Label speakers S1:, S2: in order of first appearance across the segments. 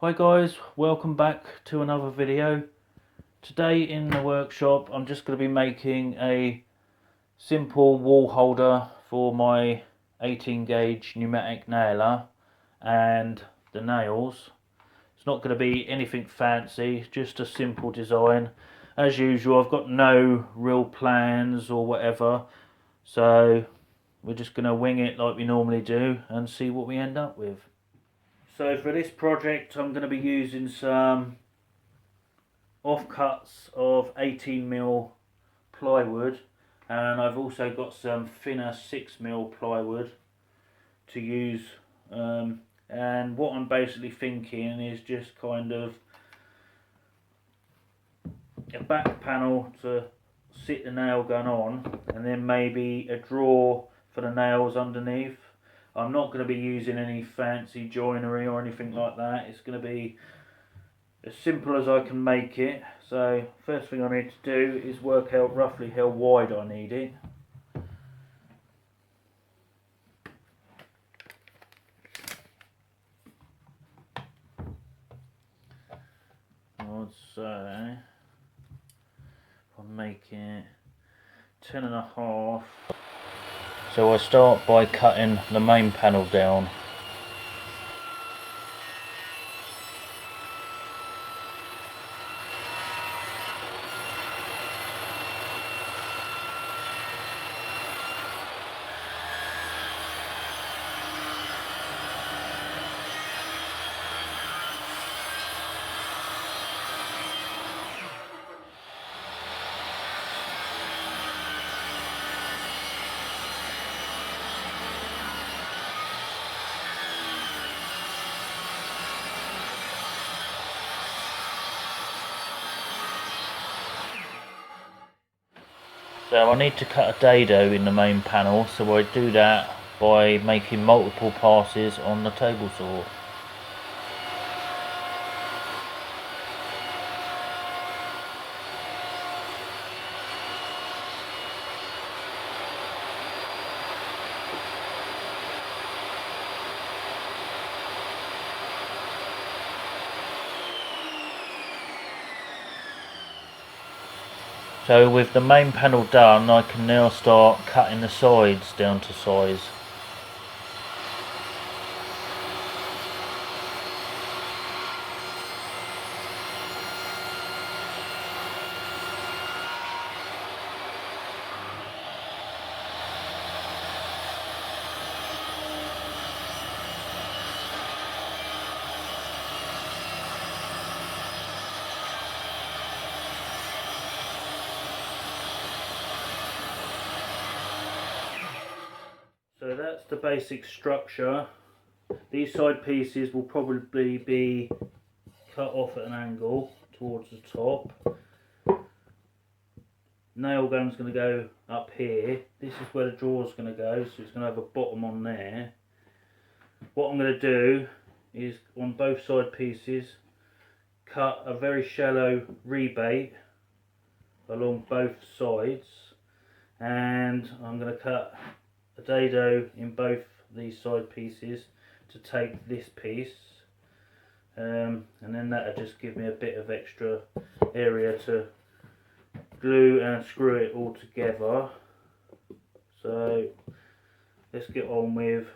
S1: Hi guys, welcome back to another video. Today in the workshop I'm just going to be making a simple wall holder for my 18 gauge pneumatic nailer and the nails. It's not going to be anything fancy, just a simple design. As usual, I've got no real plans or whatever, so we're just going to wing it like we normally do and see what we end up with. So for this project I'm going to be using some offcuts of 18mm plywood, and I've also got some thinner 6mm plywood to use, and what I'm basically thinking is just kind of a back panel to sit the nail gun on, and then maybe a drawer for the nails underneath. I'm not going to be using any fancy joinery or anything like that. It's going to be as simple as I can make it. So first thing I need to do is work out roughly how wide I need it. I'd say I'm making 10.5. So I start by cutting the main panel down. So I need to cut a dado in the main panel, so I do that by making multiple passes on the table saw. So with the main panel done, I can now start cutting the sides down to size. So that's the basic structure. These side pieces will probably be cut off at an angle towards the top. Nail gun's going to go up here. This is where the drawer's going to go, so it's going to have a bottom on there. What I'm going to do is on both side pieces cut a very shallow rebate along both sides, and I'm going to cut a dado in both these side pieces to take this piece, and then that'll just give me a bit of extra area to glue and screw it all together. So let's get on with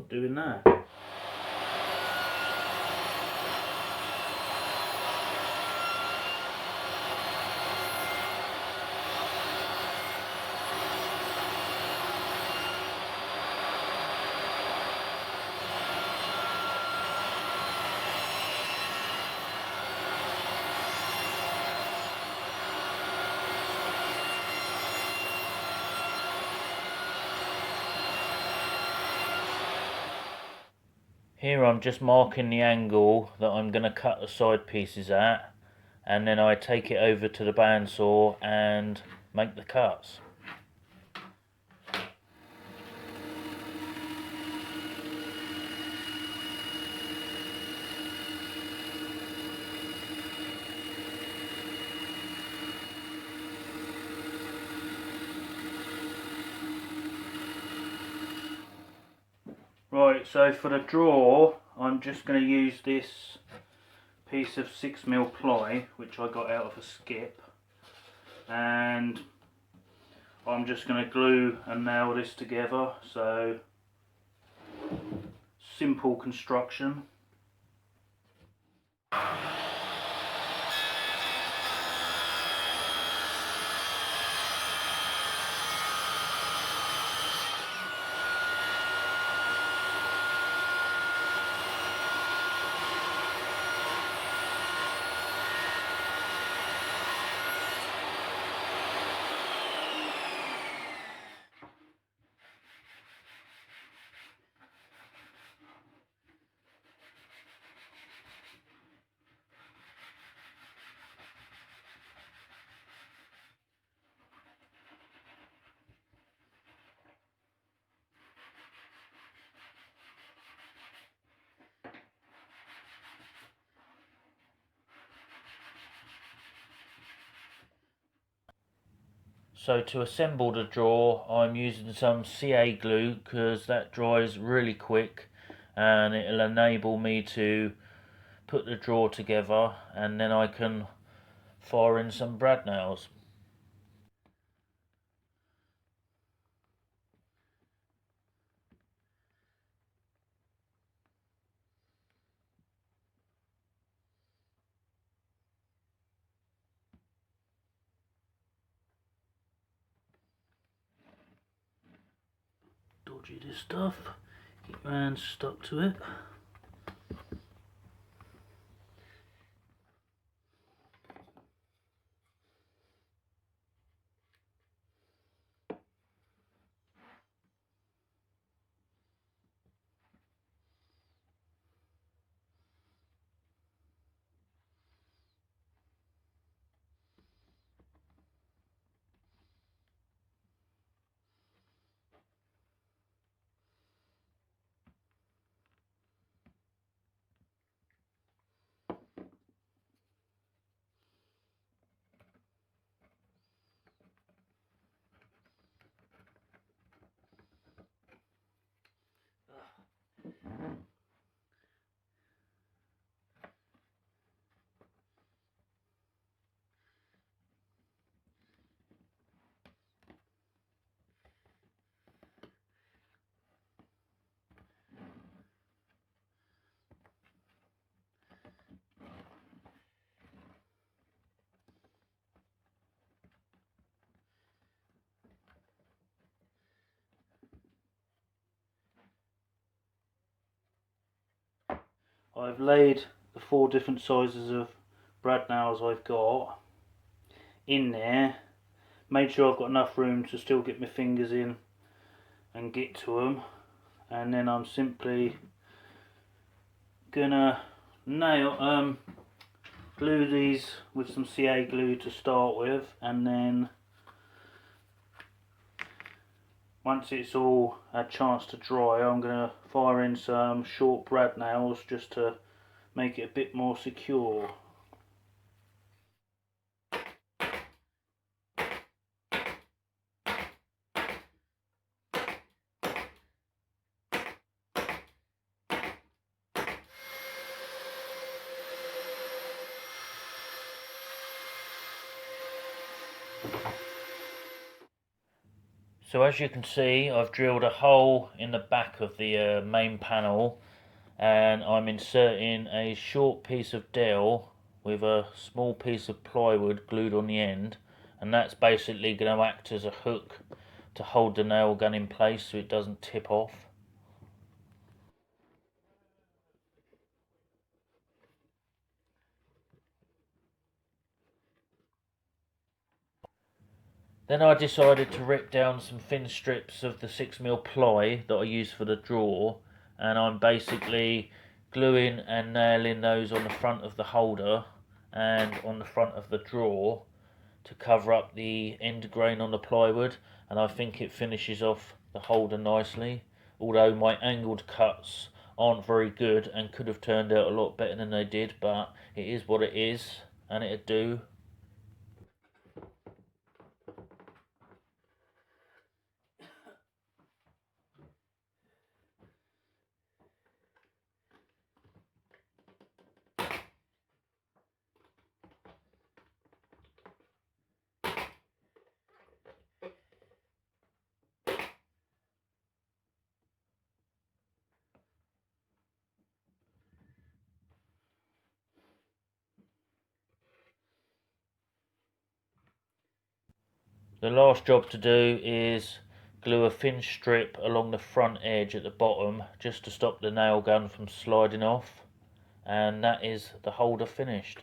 S1: doing that. Here I'm just marking the angle that I'm going to cut the side pieces at, and then I take it over to the bandsaw and make the cuts. Right, so for the drawer I'm just going to use this piece of 6mm ply which I got out of a skip, and I'm just going to glue and nail this together. So simple construction. So to assemble the drawer, I'm using some CA glue because that dries really quick, and it'll enable me to put the drawer together, and then I can fire in some brad nails. Dodgy this stuff, keep your hands stuck to it. I've laid the 4 different sizes of brad nails I've got in there, made sure I've got enough room to still get my fingers in and get to them, and then I'm simply gonna glue these with some CA glue to start with, and then once it's all had a chance to dry, I'm going to fire in some short brad nails just to make it a bit more secure. So as you can see, I've drilled a hole in the back of the main panel, and I'm inserting a short piece of dowel with a small piece of plywood glued on the end, and that's basically going to act as a hook to hold the nail gun in place so it doesn't tip off. Then I decided to rip down some thin strips of the 6mm ply that I use for the drawer, and I'm basically gluing and nailing those on the front of the holder and on the front of the drawer to cover up the end grain on the plywood, and I think it finishes off the holder nicely, although my angled cuts aren't very good and could have turned out a lot better than they did, but it is what it is, and it'd do. The last job to do is glue a thin strip along the front edge at the bottom just to stop the nail gun from sliding off, and that is the holder finished.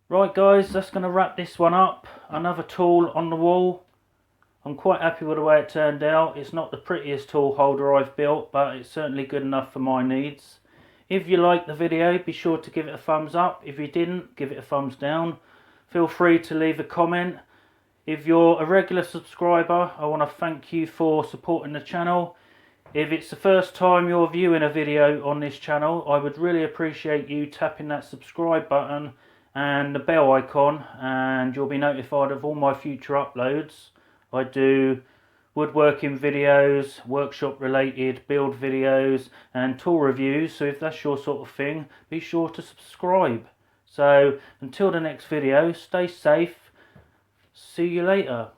S1: Right guys, that's going to wrap this one up. Another tool on the wall. I'm quite happy with the way it turned out. It's not the prettiest tool holder I've built, but it's certainly good enough for my needs. If you liked the video, be sure to give it a thumbs up. If you didn't, give it a thumbs down. Feel free to leave a comment. If you're a regular subscriber, I want to thank you for supporting the channel. If it's the first time you're viewing a video on this channel, I would really appreciate you tapping that subscribe button and the bell icon, and you'll be notified of all my future uploads. I do woodworking videos, workshop related build videos and tool reviews, so if that's your sort of thing, be sure to subscribe. So until the next video, stay safe, see you later.